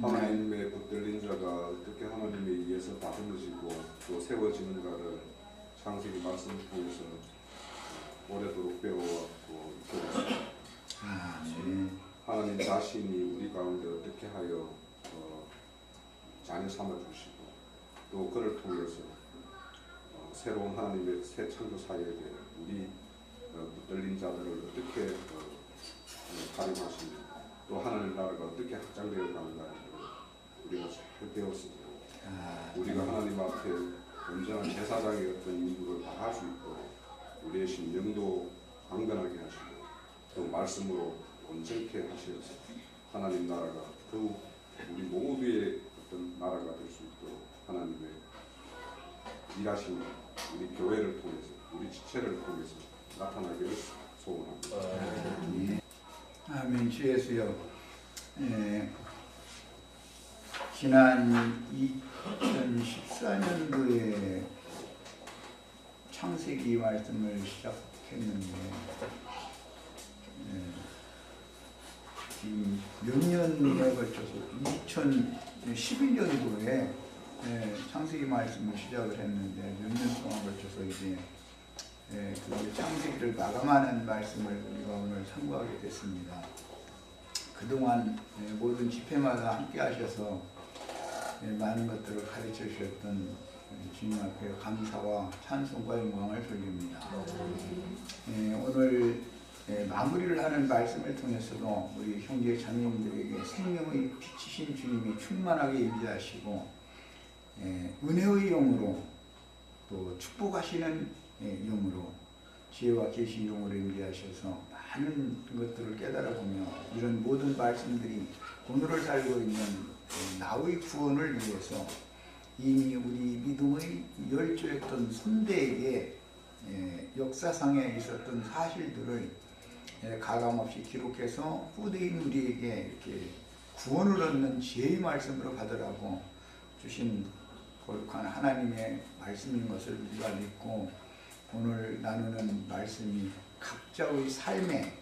하나님의 붙들린 자가 어떻게 하나님에 의해서 다듬어지고 또 세워지는가를 창세기 말씀을 통해서 오래도록 배워왔고 하나님 자신이 우리 가운데 어떻게 하여 자녀 삼아주시고 또 그를 통해서 새로운 하나님의 새 창조 사역에 우리 붙들린 자들을 어떻게 가림하시고 또 하나님 나라가 어떻게 확장되어 가는가를 우리가 잘 배웠습니다. 우리가 하나님 앞에 온전한 제사장의 어떤 임무를 다할 수 있도록 우리의 심령도 강건하게 하시고 또 말씀으로 온전케 하셔서 하나님 나라가 더욱 우리 모두의 어떤 나라가 될 수 있도록 하나님의 일하시는 우리 교회를 통해서 우리 지체를 통해서 나타나기를 소원합니다. 아멘. 주 예수여, 지난 2014년도에 창세기 말씀을 시작했는데 지금 몇 년에 걸쳐서 2011년도에 창세기 말씀을 시작을 했는데 몇 년 동안 걸쳐서 이제 그 창세기를 마감하는 말씀을 우리가 오늘 상고하게 됐습니다. 그동안 모든 집회마다 함께 하셔서 많은 것들을 가르쳐 주셨던 주님 앞에 감사와 찬송과 영광을 돌립니다. 오늘 마무리를 하는 말씀을 통해서도 우리 형제 자매님들에게 생명의 빛이신 주님이 충만하게 임재하시고 은혜의 영으로 또 축복하시는 영으로 지혜와 계시 영으로 임재하셔서 많은 것들을 깨달아보며 이런 모든 말씀들이 오늘을 살고 있는 나의 구원을 위해서 이미 우리 믿음의 열조였던 선대에게 역사상에 있었던 사실들을 가감없이 기록해서 후대인 우리에게 이렇게 구원을 얻는 지혜의 말씀으로 받으라고 주신 거룩한 하나님의 말씀인 것을 우리가 믿고 오늘 나누는 말씀이 각자의 삶에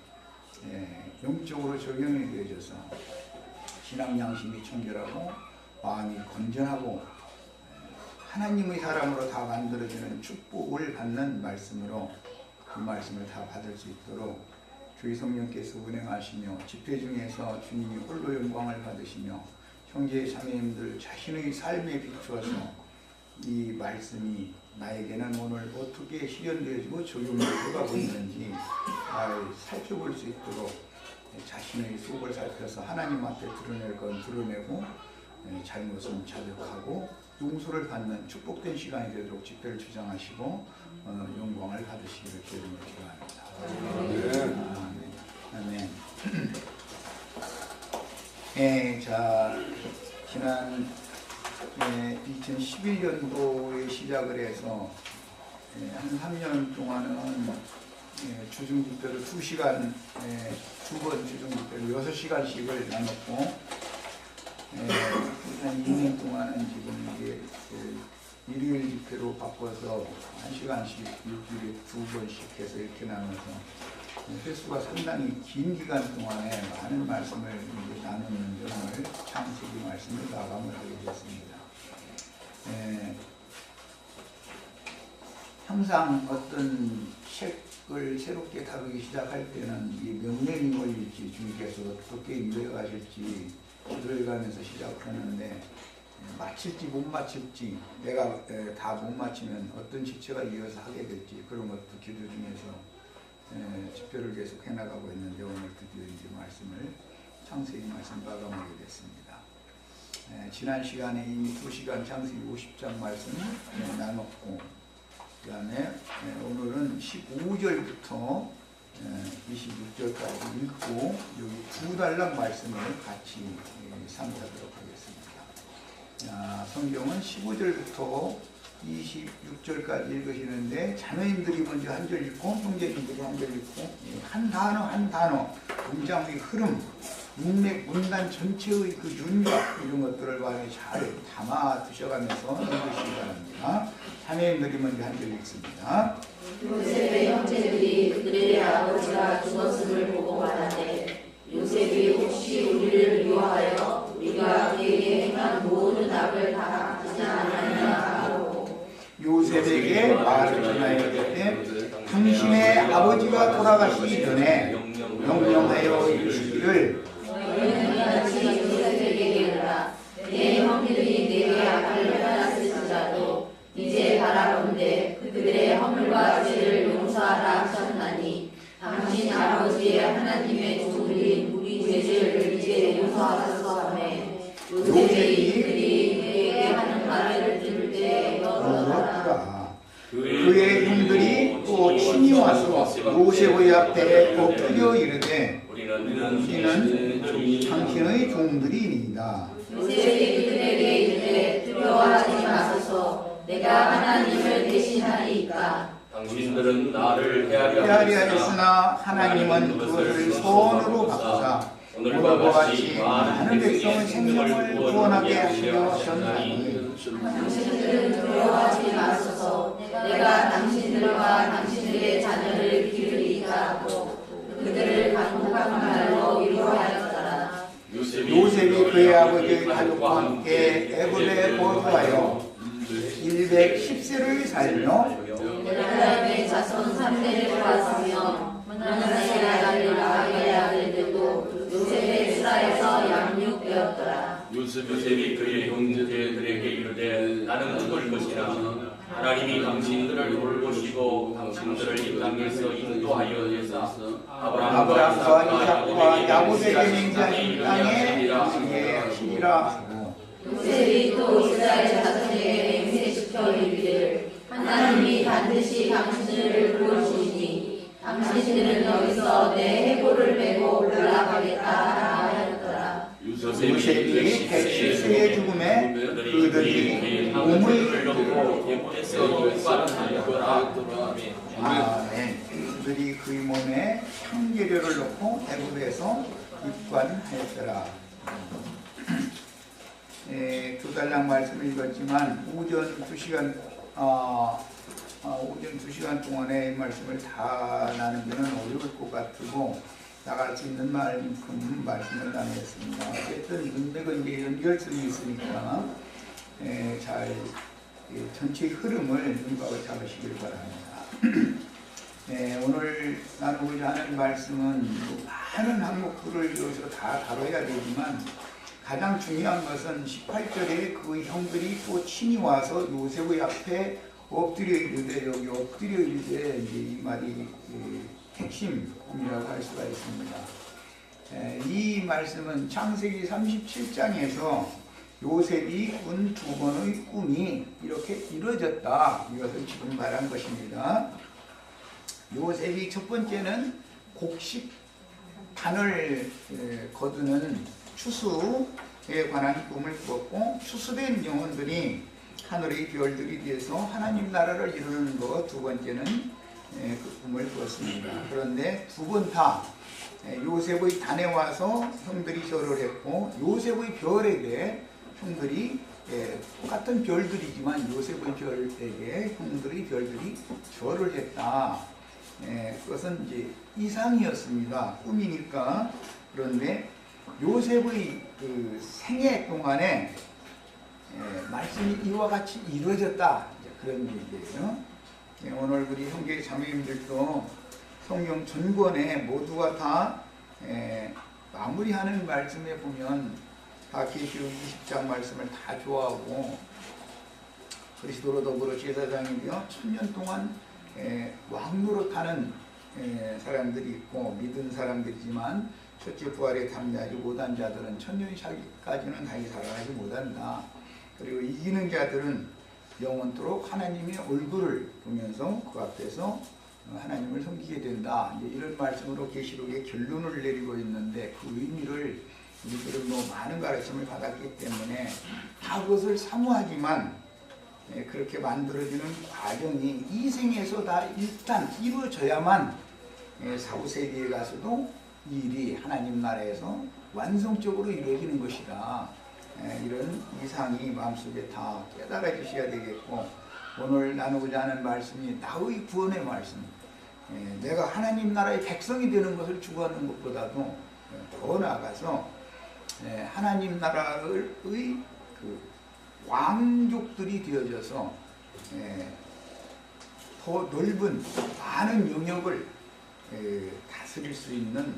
영적으로 적용이 되어져서 신앙 양심이 청결하고 마음이 건전하고 하나님의 사람으로 다 만들어지는 축복을 받는 말씀으로 그 말씀을 다 받을 수 있도록 주의 성령께서 운행하시며 집회 중에서 주님이 홀로 영광을 받으시며 형제 자매님들 자신의 삶에 비추어서 이 말씀이 나에게는 오늘 어떻게 실현되어지고 적용되어가고 있는지 살펴볼 수 있도록 자신의 속을 살펴서 하나님 앞에 드러낼 건 드러내고 잘못은 자백하고 용서를 받는 축복된 시간이 되도록 집회를 주장하시고 영광을 받으시기를 기도를 기도합니다. 아멘. 자, 지난 2011년도에 시작을 해서 한 3년 동안은 주중집회를 2시간, 2번 주중집회를 6시간씩을 나눴고 한 2년 동안은 지금 이게 일요일 집회로 바꿔서 1시간씩 일주일에 2번씩 해서 이렇게 나눠서 횟수가 상당히 긴 기간 동안에 많은 말씀을 나누는 오늘 창세기 말씀을 마감을 하게 됐습니다. 항상 어떤 책을 새롭게 다루기 시작할 때는 이 몇 년이 걸릴지 주님께서 어떻게 이루어 가실지 기도해 가면서 시작하는데 마칠지 못 마칠지 내가 다 못 마치면 어떤 지체가 이어서 하게 될지 그런 것도 기도 중에서 집회를 계속 해나가고 있는데 오늘 드디어 이제 말씀을 창세기 말씀 마감하게 됐습니다. 지난 시간에 이미 2시간 창세기 50장 말씀을 나눴고 그 다음에 오늘은 15절부터 26절까지 읽고 여기 두 달락 말씀을 같이 상기하도록 하겠습니다. 성경은 15절부터 26절까지 읽으시는데 자매님들이 먼저 한 절 읽고 형제님들이 한 절 읽고 한 단어 한 단어 문장의 흐름 문맥 문단 전체의 그 윤곽 이런 것들을 많이 잘 담아 두셔가면서 읽으시기 바랍니다. 자매님들이 먼저 한 절 읽습니다. 요셉의 형제들이 그들의 아버지가 죽었음을 보고 말하되 요셉이 혹시 우리를 미워하여 우리가 그의 요셉에게 말을 전하였을 때 당신의 아버지가 돌아가시기 전에 명령하여 이르시기를 너희는 같이 요셉에게 이르라. 내 형들이 내게 악을 행하였을지라도 이제 바라본대 그들의 허물과 죄를 용서하라 하셨나니 당신 아버지의 하나님의 종들이 우리 죄를 이제 용서하소서 하매 요셉이 그들이 그에게 하는 말을 들을 때 울었더라. 그의 형들이 또 친히 와서 요셉의 앞에 엎드려 이르되 우리는 당신의 종들이니이다. 요셉이 그들에게 이르되 두려워하지 마소서 내가 하나님을 대신하리이까. 당신들은 나를 헤아려 하였으나 하나님은 그것을 소원으로 바꾸사 오늘과 같이 많은 백성의 생명을 구원하게 하시려셨나니 당신들은 두려워하지 마소서 내가 당신들과 당신들의 자녀를 기르리이다 하고 그들을 강력한 말로 위로하였더라. 요셉이 그의 아버지의 가족과 함께 애굽에 거주하여 110세를 살며 에브라임의 자손 3대를 보았으며 문하세의 아들 라헬의 아들들도 요셉의 수라에서 양육되었더라. 요셉이 그의 형제들에게 이르되 나는 죽을 것이나 하나님이 당신들을 돌보시고 당신들을 이 땅에서 인도하여 내사 아브라함과 이삭과 야곱에게 맹세하신 땅에 이르게 하시리라 하고 요셉이 또 이스라엘 자손에게 맹세시켜 이르기를 하나님이 반드시 당신들을 구원주시니 당신들은 여기서 내 해골을 메고 올라가겠다 하였더라. 요셉이 110세의 죽음에 그들이 몸을 그들이 그의 몸에 향기료를 넣고 애굽에서 입관하였더라. 두 달랑 말씀을 읽었지만 오전 2시간 오전 2시간 동안의 말씀을 다 나누기는 어려울 것 같고 나갈 수 있는 말만큼 말씀을 나누겠습니다. 어쨌든 문맥은 이제 연결성이 있으니까 잘 전체의 흐름을 눈박을 잡으시길 바랍니다. 오늘 나누고자 하는 말씀은 많은 항목들을 여기서 다 다뤄야 되지만 가장 중요한 것은 18절에 그 형들이 또 친히 와서 요셉의 앞에 엎드려 이르되 여기 엎드려 이르되 이 말이 핵심이라고 할 수가 있습니다. 이 말씀은 창세기 37장에서 요셉이 꾼 두 번의 꿈이 이렇게 이루어졌다. 이것을 지금 말한 것입니다. 요셉이 첫 번째는 곡식 단을 거두는 추수에 관한 꿈을 꾸었고 추수된 영혼들이 하늘의 별들이 되어서 하나님 나라를 이루는 것 두 번째는 그 꿈을 꾸었습니다. 그런데 두 번 다 요셉의 단에 와서 형들이 절을 했고 요셉의 별에게 형들이 똑같은 별들이지만 요셉의 별에게 형들의 별들이 절을 했다. 그것은 이제 이상이었습니다. 꿈이니까. 그런데 요셉의 그 생애 동안에 말씀이 이와 같이 이루어졌다. 그런 얘기예요. 오늘 우리 형제 자매님들도 성경 전권에 모두가 다 마무리하는 말씀에 보면 다 계시록 20장 말씀을 다 좋아하고 그리스도로 더불어 제사장이며 1000년 동안 왕노릇하는 사람들이 있고 믿은 사람들이지만 첫째 부활에 담대하지 못한 자들은 천년살기까지는 다시 살아가지 못한다. 그리고 이기는 자들은 영원토록 하나님의 얼굴을 보면서 그 앞에서 하나님을 섬기게 된다. 이제 이런 말씀으로 계시록의 결론을 내리고 있는데 그 의미를 우리들은 많은 가르침을 받았기 때문에 다 그것을 사모하지만 그렇게 만들어지는 과정이 이 생에서 다 일단 이루어져야만 사후세계에 가서도 이 일이 하나님 나라에서 완성적으로 이루어지는 것이다. 이런 이상이 마음속에 다 깨달아지셔야 되겠고 오늘 나누고자 하는 말씀이 나의 구원의 말씀, 내가 하나님 나라의 백성이 되는 것을 추구하는 것보다도 더 나아가서 하나님 나라의 그 왕족들이 되어져서 더 넓은 많은 영역을 다스릴 수 있는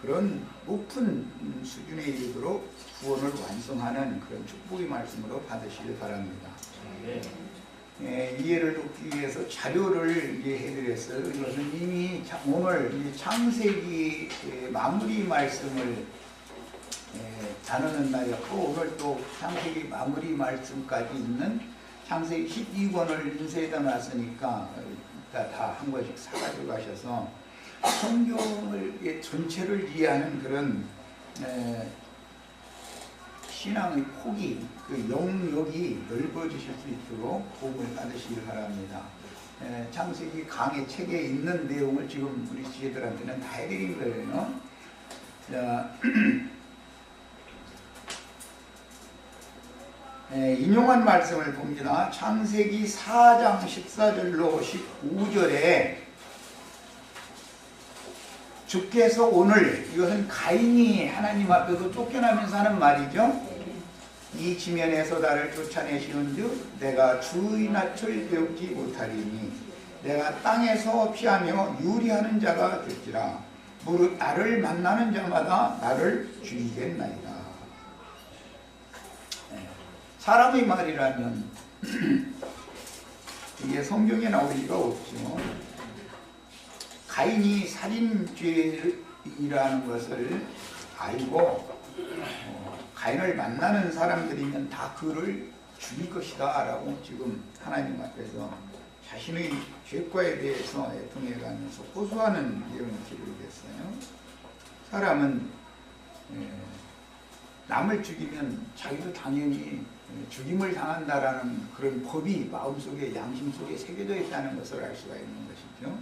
그런 높은 수준에 이르도록 구원을 완성하는 그런 축복의 말씀으로 받으시길 바랍니다. 이해를 돕기 위해서 자료를 해드렸어요. 이것은 이미 오늘 이 창세기 마무리 말씀을 다루는 날이었고, 오늘 또 창세기 마무리 말씀까지 있는 창세기 12권을 인쇄에다 놨으니까 다 한 권씩 사가지고 가셔서 성경을 전체를 이해하는 그런 신앙의 폭이, 그 영역이 넓어지실 수 있도록 도움을 받으시길 바랍니다. 창세기 강의 책에 있는 내용을 지금 우리 지혜들한테는 다 해드린 거예요. 자, 인용한 말씀을 봅니다. 창세기 4장 14절로 15절에 주께서 오늘, 이것은 가인이 하나님 앞에서 쫓겨나면서 하는 말이죠. 이 지면에서 나를 쫓아내시는즉 내가 주의 낯을 배우지 못하리니 내가 땅에서 피하며 유리하는 자가 될지라 무릇 나를 만나는 자마다 나를 죽이겠나이다. 사람의 말이라면 이게 성경에 나올 리가 없죠. 가인이 살인죄라는 것을 알고 가인을 만나는 사람들이면 다 그를 죽일 것이다 라고 지금 하나님 앞에서 자신의 죄과에 대해서 애통해가면서 호소하는 내용이 기록됐어요. 사람은 남을 죽이면 자기도 당연히 죽임을 당한다라는 그런 법이 마음속에, 양심 속에 새겨져 있다는 것을 알 수가 있는 것이죠.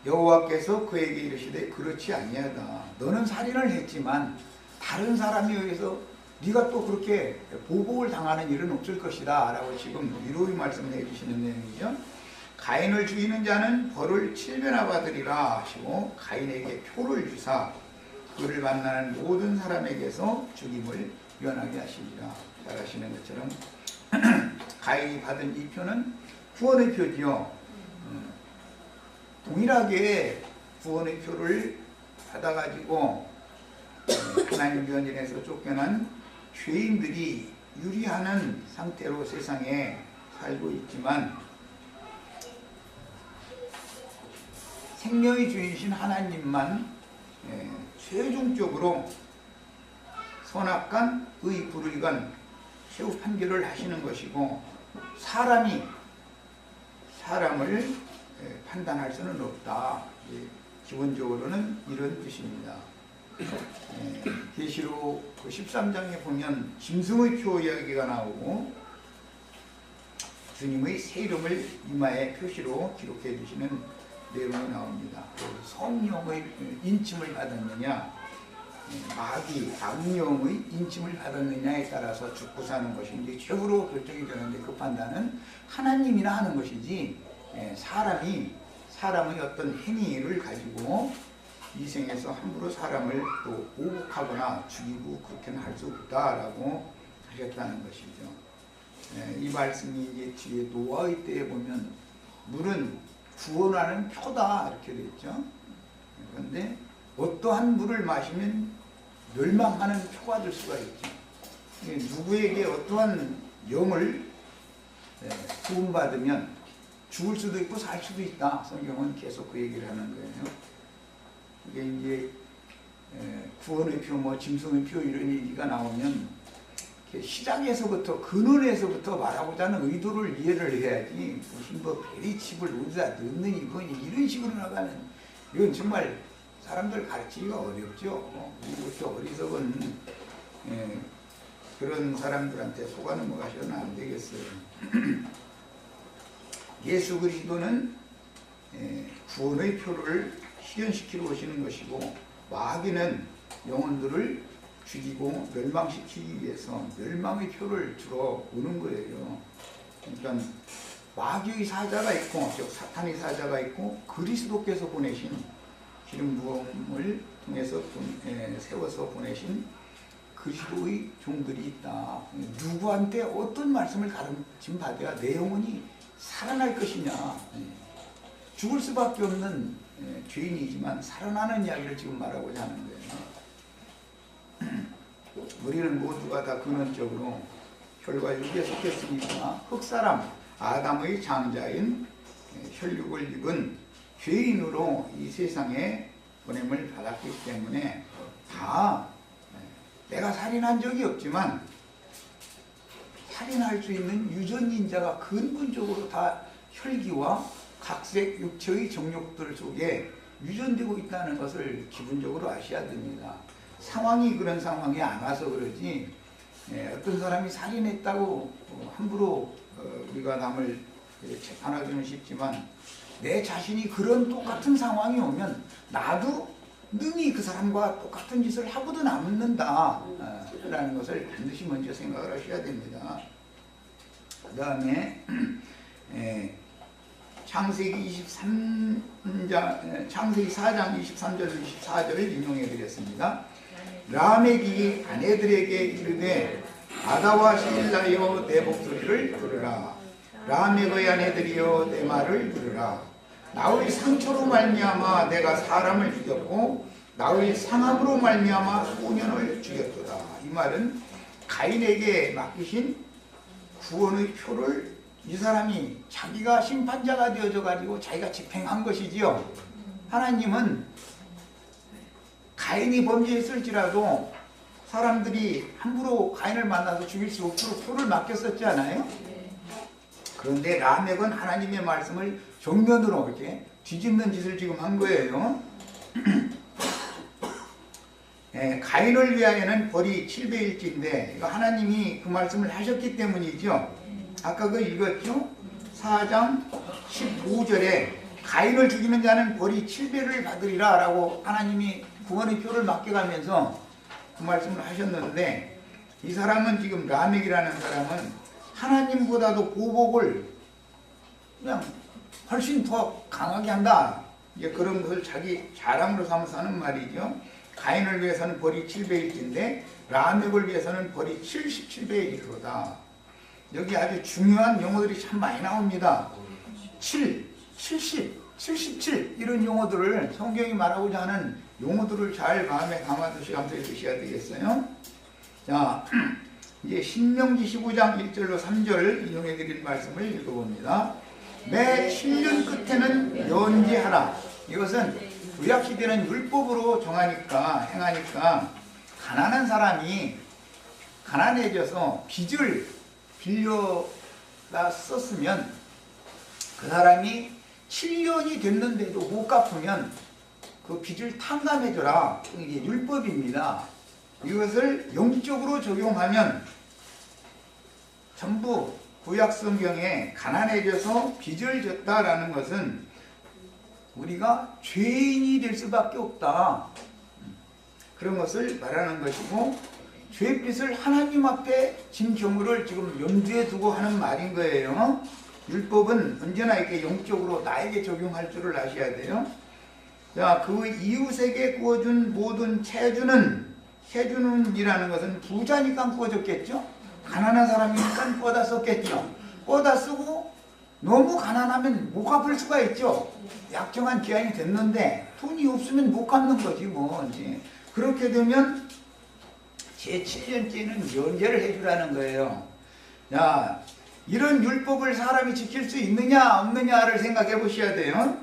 여호와께서 그에게 이르시되 그렇지 아니하다. 너는 살인을 했지만 다른 사람에 의해서 네가 또 그렇게 보복을 당하는 일은 없을 것이다 라고 지금 위로의 말씀을 해주시는 내용이죠. 가인을 죽이는 자는 벌을 7배나 받으리라 하시고 가인에게 표를 주사 그를 만나는 모든 사람에게서 죽임을 면하게 하시리라. 잘 아시는 것처럼 가인이 받은 이 표는 구원의 표지요. 동일하게 구원의 표를 받아가지고 하나님 면전에서 쫓겨난 죄인들이 유리하는 상태로 세상에 살고 있지만 생명의 주인이신 하나님만 최종적으로 선악간, 의, 불의간 최후 판결을 하시는 것이고 사람이 사람을 판단할 수는 없다. 기본적으로는 이런 뜻입니다. 계시록 13장에 보면 짐승의 표 이야기가 나오고 주님의 새 이름을 이마에 표시로 기록해 주시는 내용이 나옵니다. 성령의 인침을 받았느냐, 마귀, 악령의 인침을 받았느냐에 따라서 죽고 사는 것이 이제 최후로 결정이 되는데 그 판단은 하나님이나 하는 것이지 사람의 어떤 행위를 가지고 이 생에서 함부로 사람을 또 보복하거나 죽이고 그렇게는 할 수 없다라고 하셨다는 것이죠. 이 말씀이 이제 뒤에 노아의 때에 보면 물은 구원하는 표다 이렇게 되어 있죠. 그런데 어떠한 물을 마시면 멸망하는 표가 될 수가 있죠. 누구에게 어떠한 영을 구원받으면 죽을 수도 있고 살 수도 있다. 성경은 계속 그 얘기를 하는 거예요. 이게 이제 구원의 표, 뭐 짐승의 표 이런 얘기가 나오면 시작에서부터 근원에서부터 말하고자 하는 의도를 이해를 해야지 무슨 뭐 베리칩을 어디다 넣는 이거니 이런 식으로 나가는 이건 정말 사람들 가르치기가 어렵죠. 이것도 어리석은 그런 사람들한테 속아 넘어가셔는 안 되겠어요. 예수 그리스도는 구원의 표를 실현시키러 오시는 것이고 마귀는 영혼들을 죽이고 멸망시키기 위해서 멸망의 표를 주러 오는 거예요. 그러니까 마귀의 사자가 있고 즉 사탄의 사자가 있고 그리스도께서 보내신 기름 부음을 통해서 세워서 보내신 그리스도의 종들이 있다. 누구한테 어떤 말씀을 가르침 받아야 내 영혼이 살아날 것이냐. 죽을 수밖에 없는 죄인이지만 살아나는 이야기를 지금 말하고자 하는 거예요. 우리는 모두가 다 근원적으로 혈과 육에 속했으니까 흙사람 아담의 장자인 혈육을 입은 죄인으로 이 세상에 보냄을 받았기 때문에 다 내가 살인한 적이 없지만 살인할 수 있는 유전인자가 근본적으로 다 혈기와 각색 육체의 정욕들 속에 유전되고 있다는 것을 기본적으로 아셔야 됩니다. 상황이 그런 상황이 안 와서 그러지 어떤 사람이 살인했다고 함부로 우리가 남을 재판하기는 쉽지만 내 자신이 그런 똑같은 상황이 오면 나도 능히 그 사람과 똑같은 짓을 하고도 남는다 라는 것을 반드시 먼저 생각을 하셔야 됩니다. 그 다음에 창세기 4장 23절 24절을 인용해 드렸습니다. 라멕이 아내들에게 이르되 아다와 실라여 내 목소리를 들으라. 라멕의 아내들이여 내 말을 들으라. 나의 상처로 말미암아 내가 사람을 죽였고 나의 상함으로 말미암아 소년을 죽였도다. 이 말은 가인에게 맡기신 구원의 표를 이 사람이 자기가 심판자가 되어져 가지고 자기가 집행한 것이지요. 하나님은 가인이 범죄했을지라도 사람들이 함부로 가인을 만나서 죽일 수 없도록 표를 맡겼었지 않아요? 그런데 라멕은 하나님의 말씀을 정면으로 이렇게 뒤집는 짓을 지금 한 거예요. 가인을 위하여는 벌이 700일째인데 이거 하나님이 그 말씀을 하셨기 때문이죠. 아까 그 읽었죠? 4장 15절에 가인을 죽이는 자는 벌이 7배를 받으리라 라고 하나님이 구원의 표를 맡겨가면서 그 말씀을 하셨는데 이 사람은 지금 라멕이라는 사람은 하나님보다도 보복을 그냥 훨씬 더 강하게 한다. 이제 그런 것을 자기 자랑으로 삼아서 하는 말이죠. 가인을 위해서는 벌이 700일인데 라멕을 위해서는 벌이 77배이로다. 여기 아주 중요한 용어들이 참 많이 나옵니다. 7, 70, 77 이런 용어들을 성경이 말하고자 하는 용어들을 잘 마음에 담아두시면서 읽으셔야 되겠어요. 자, 이제 신명기 15장 1절로 3절 인용해 드린 말씀을 읽어봅니다. 매 7년 끝에는 면제하라. 이것은 구약시대는 율법으로 정하니까 행하니까 가난한 사람이 가난해져서 빚을 빌려다 썼으면 그 사람이 7년이 됐는데도 못 갚으면 그 빚을 탕감해줘라. 이게 율법입니다. 이것을 영적으로 적용하면 전부 구약 성경에 가난해져서 빚을 졌다라는 것은 우리가 죄인이 될 수밖에 없다. 그런 것을 말하는 것이고 죄빚을 하나님 앞에 진 경우를 지금 염두에 두고 하는 말인 거예요. 율법은 언제나 이렇게 영적으로 나에게 적용할 줄을 아셔야 돼요. 자, 그 이웃에게 구워준 모든 해주는 이라는 것은 부자니까 구워줬겠죠. 가난한 사람이니까 꿔다 썼겠죠. 꿔다 쓰고 너무 가난하면 못 갚을 수가 있죠. 약정한 기한이 됐는데 돈이 없으면 못 갚는 거지 뭐. 이제 그렇게 되면 제7년째는 면제를 해주라는 거예요. 자, 이런 율법을 사람이 지킬 수 있느냐 없느냐를 생각해 보셔야 돼요.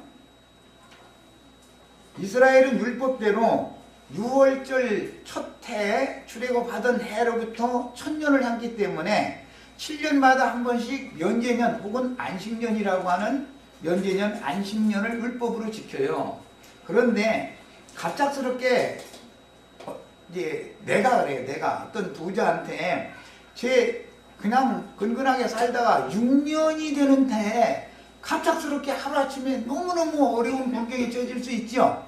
이스라엘은 율법대로 6월절 첫 해에 출애굽하던 해로부터 1000년을 향기 때문에 7년마다 한 번씩 면제년 혹은 안식년이라고 하는 면제년 안식년을 율법으로 지켜요. 그런데 갑작스럽게 이제 내가 어떤 부자한테 그냥 근근하게 살다가 6년이 되는 해에 갑작스럽게 하루아침에 너무너무 어려운 불경에 젖을 수 있죠.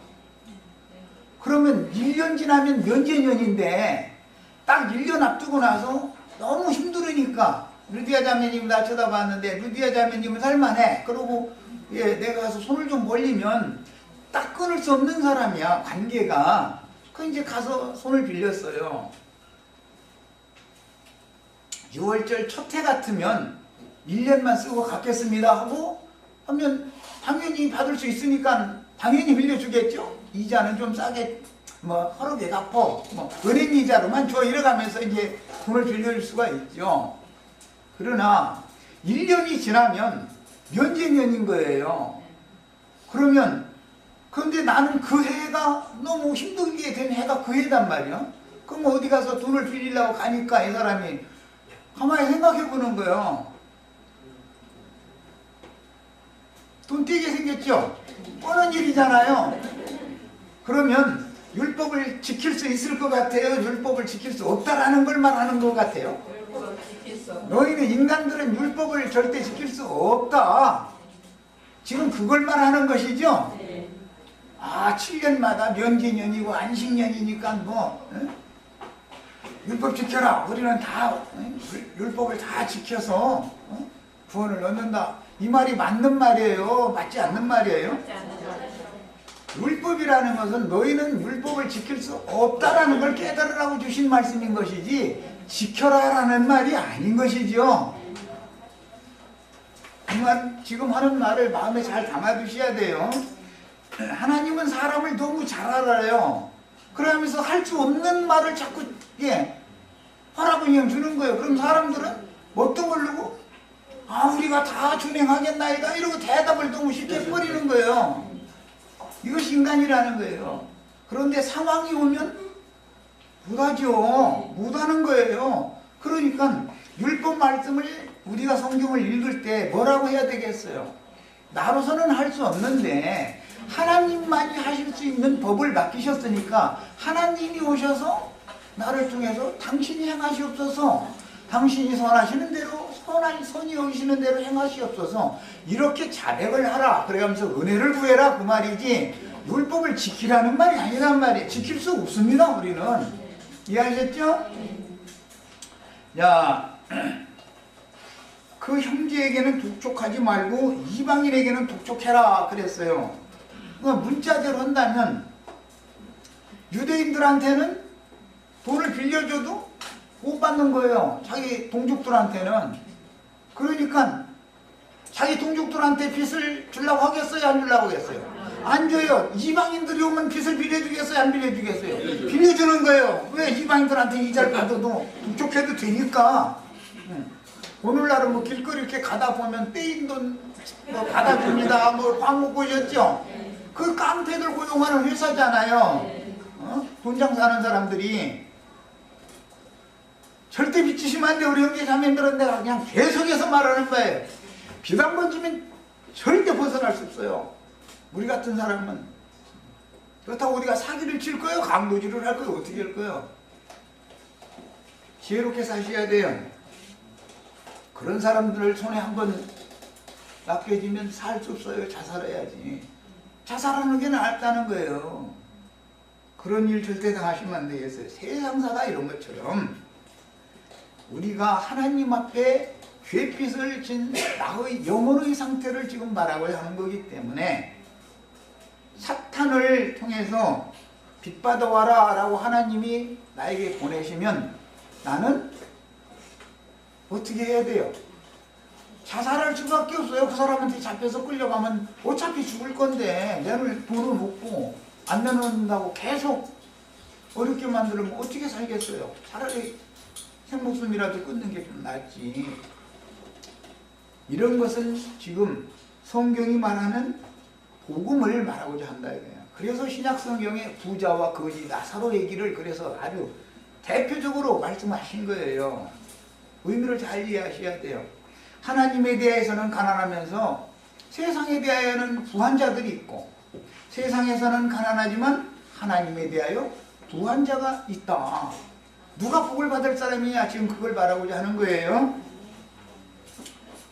그러면 1년 지나면 면제년인데 딱 1년 앞두고 나서 너무 힘들으니까 루디아 자매님 나 쳐다봤는데 루디아 자매님은 살만해. 그러고 내가 가서 손을 좀 벌리면 딱 끊을 수 없는 사람이야. 관계가. 그 이제 가서 손을 빌렸어요. 6월절 첫 해 같으면 1년만 쓰고 갚겠습니다 하고 하면 당연히 받을 수 있으니까 당연히 빌려주겠죠. 이자는 좀 싸게 허락에 갚어 은행 이자로만 줘 이래가면서 이제 돈을 빌려줄 수가 있죠. 그러나 1년이 지나면 면제년인 거예요. 그러면 그런데 나는 그 해가 너무 힘들게 된 해가 그 해단 말이야. 그럼 어디 가서 돈을 빌리려고 가니까 이 사람이 가만히 생각해 보는 거예요. 돈 떼게 생겼죠? 뻔한 일이잖아요. 그러면 율법을 지킬 수 있을 것 같아요? 율법을 지킬 수 없다라는 걸 말하는 것 같아요? 너희는 인간들은 율법을 절대 지킬 수 없다. 지금 그걸 말하는 것이죠? 7년마다 면제년이고 안식년이니까 율법 지켜라. 우리는 다 율법을 다 지켜서 구원을 얻는다. 이 말이 맞는 말이에요? 맞지 않는 말이에요? 율법이라는 것은 너희는 율법을 지킬 수 없다라는 걸 깨달으라고 주신 말씀인 것이지 지켜라라는 말이 아닌 것이죠. 지금 하는 말을 마음에 잘 담아두셔야 돼요. 하나님은 사람을 너무 잘 알아요. 그러면서 할 수 없는 말을 자꾸 하라고 그냥 주는 거예요. 그럼 사람들은 뭣도 모르고 우리가 다 준행하겠나이다 이러고 대답을 너무 쉽게 버리는 거예요. 이것이 인간이라는 거예요. 그런데 상황이 오면 못하죠. 못하는 거예요. 그러니까 율법 말씀을 우리가 성경을 읽을 때 뭐라고 해야 되겠어요? 나로서는 할 수 없는데 하나님만이 하실 수 있는 법을 맡기셨으니까 하나님이 오셔서 나를 통해서 당신이 행하시옵소서. 당신이 선하시는 대로 선이 오시는 대로 행하시옵소서. 이렇게 자백을 하라. 그래가면서 은혜를 구해라 그 말이지 율법을 지키라는 말이 아니란 말이에요. 지킬 수 없습니다. 우리는. 이해하셨죠? 자, 그 형제에게는 독촉하지 말고 이방인에게는 독촉해라 그랬어요. 문자대로 한다면 유대인들한테는 돈을 빌려줘도 못 받는 거예요. 자기 동족들한테는. 그러니까 자기 동족들한테 빚을 주려고 하겠어요? 안 주려고 하겠어요? 안 줘요. 이방인들이 오면 빚을 빌려주겠어요? 안 빌려주겠어요? 빌려주는 거예요. 왜? 이방인들한테 이자를 받아도 독촉해도 되니까. 오늘날은 길거리 이렇게 가다 보면 떼인 돈 받아줍니다. 광고 보셨죠? 그 깡패들 고용하는 회사잖아요. 돈 장사하는 사람들이. 절대 빚지시면 안 돼. 우리 형제 자매들은 내가 그냥 계속해서 말하는 거예요. 빚 한 번 지면 절대 벗어날 수 없어요. 우리 같은 사람은. 그렇다고 우리가 사기를 칠 거예요? 강도질을 할 거예요? 어떻게 할 거예요? 지혜롭게 사셔야 돼요. 그런 사람들 손에 한번 맡겨지면 살 수 없어요. 자살해야지. 자살하는 게 낫다는 거예요. 그런 일 절대 당하시면 안 되겠어요. 세상사가 이런 것처럼 우리가 하나님 앞에 죄빚을 진 나의 영혼의 상태를 지금 말하고 하는 거기 때문에 사탄을 통해서 빚 받아와라 라고 하나님이 나에게 보내시면 나는 어떻게 해야 돼요? 자살할 수밖에 없어요. 그 사람한테 잡혀서 끌려가면 어차피 죽을 건데 내놓을 돈을 먹고 안 내놓는다고 계속 어렵게 만들면 어떻게 살겠어요? 차라리 생목숨이라도 끊는 게 좀 낫지. 이런 것은 지금 성경이 말하는 복음을 말하고자 한다 이거예요. 그래서 신약 성경에 부자와 거지 나사로 얘기를 그래서 아주 대표적으로 말씀하신 거예요. 의미를 잘 이해하셔야 돼요. 하나님에 대해서는 가난하면서 세상에 대하여는 부한 자들이 있고 세상에서는 가난하지만 하나님에 대하여 부한 자가 있다. 누가 복을 받을 사람이냐 지금 그걸 말하고자 하는 거예요.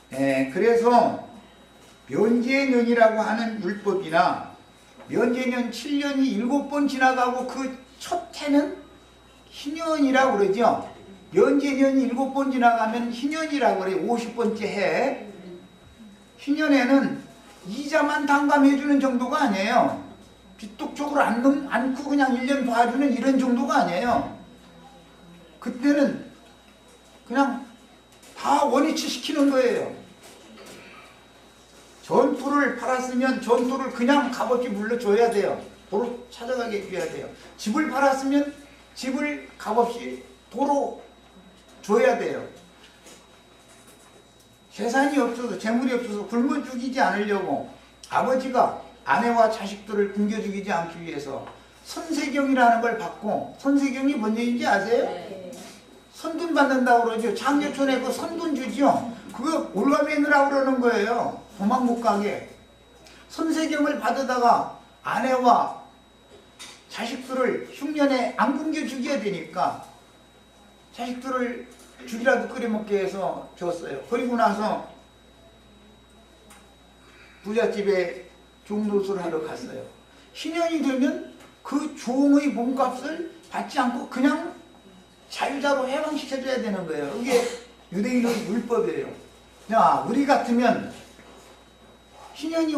그래서 면제년이라고 하는 율법이나 면제년 7년이 7번 지나가고 그 첫 해는 희년이라고 그러죠. 면제년이 7번 지나가면 희년이라고 그래요. 50번째 해. 희년에는 이자만 탕감해주는 정도가 아니에요. 빚독촉을 않고 그냥 1년 봐주는 이런 정도가 아니에요. 그때는 그냥 다 원위치 시키는 거예요. 전투를 팔았으면 전투를 그냥 값없이 물려줘야 돼요. 도로 찾아가게 해줘야 돼요. 집을 팔았으면 집을 값없이 도로 줘야 돼요. 재산이 없어서 재물이 없어서 굶어 죽이지 않으려고 아버지가 아내와 자식들을 굶겨 죽이지 않기 위해서 선세경이라는 걸 받고, 선세경이 뭔 얘기인지 아세요? 네. 선분 받는다고 그러죠. 장려촌에 그 선분 주죠. 그거 올가매느라고 그러는 거예요. 도망 못 가게. 선세경을 받으다가 아내와 자식들을 흉년에 안 굶겨 죽여야 되니까 자식들을 죽이라도 끓여 먹게 해서 줬어요. 그리고 나서 부잣집에 종노릇을 하러 갔어요. 신년이 되면 그 종의 몸값을 받지 않고 그냥 자유자로 해방시켜줘야 되는 거예요. 이게 유대인의 율법이에요. 야, 우리 같으면 신년이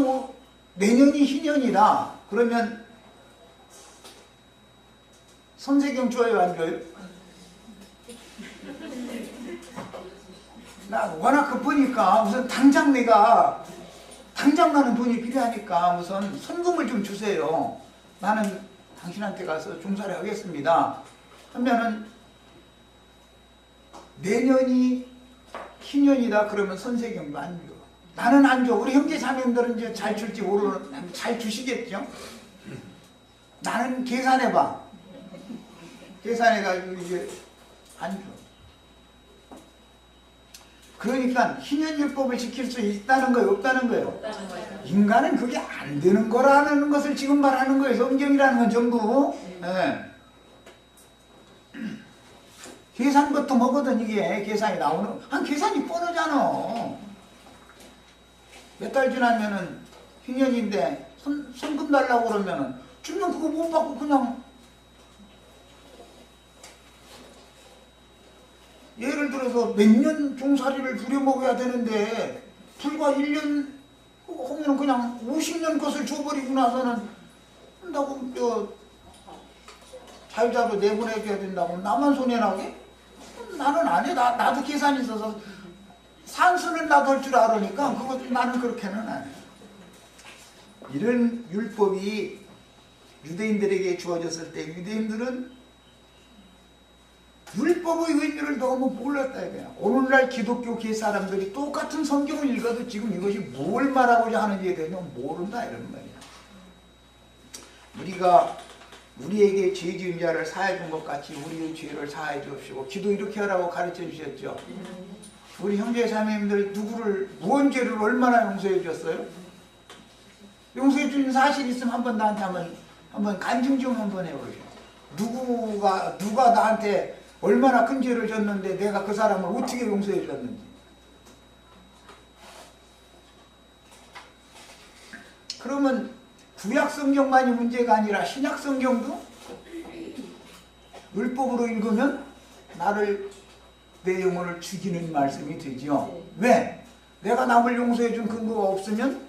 내년이 신년이다. 그러면 선세경 줘요, 안 줘요? 나 워낙 급하니까 우선 당장 나는 돈이 필요하니까 우선 선금을 좀 주세요. 나는 당신한테 가서 종사를 하겠습니다. 하면은 내년이 신년이다 그러면 선세경도 안 줘. 나는 안 줘. 우리 형제 자매들은 이제 잘 줄지 모르는, 잘 주시겠죠? 나는 계산해봐. 계산해가지고 이제 안 줘. 그러니까 신현율법을 지킬 수 있다는 거예요, 없다는 거예요? 인간은 그게 안 되는 거라는 것을 지금 말하는 거예요. 성경이라는 건 전부. 네. 계산부터 뭐거든 이게. 계산이 나오는, 계산이 뻔하잖아. 몇 달 지나면은 신년인데 선금 달라고 그러면은 주면 그거 못 받고 그냥, 예를 들어서 몇 년 종살이를 부려먹어야 되는데 불과 1년 하면 그냥 50년 것을 줘버리고 나서는 한다고 자유자로 내보내줘야 된다고 나만 손해나게? 나는 안 해. 나도 계산이 있어서 산수는 나도 할 줄 알으니까 그거 나는 그렇게는 안 해. 이런 율법이 유대인들에게 주어졌을 때 유대인들은 율법의 의미를 너무 몰랐다 이거야. 오늘날 기독교계 사람들이 똑같은 성경을 읽어도 지금 이것이 뭘 말하고자 하는지에 대해서 모른다 이런 말이야. 우리가 우리에게 죄 지은 자를 사해 준 것 같이 우리의 죄를 사해 주옵시고 기도 이렇게 하라고 가르쳐 주셨죠. 우리 형제 자매님들 누구를 무언 죄를 얼마나 용서해 줬어요? 용서해 준 사실 있으면 한번 나한테 한번 간증 좀 한번 해보세요. 누가 나한테 얼마나 큰 죄를 졌는데 내가 그 사람을 어떻게 용서해 줬는지. 그러면 구약 성경만이 문제가 아니라 신약 성경도 율법으로 읽으면 내 영혼을 죽이는 말씀이 되죠. 왜? 내가 남을 용서해 준 근거가 없으면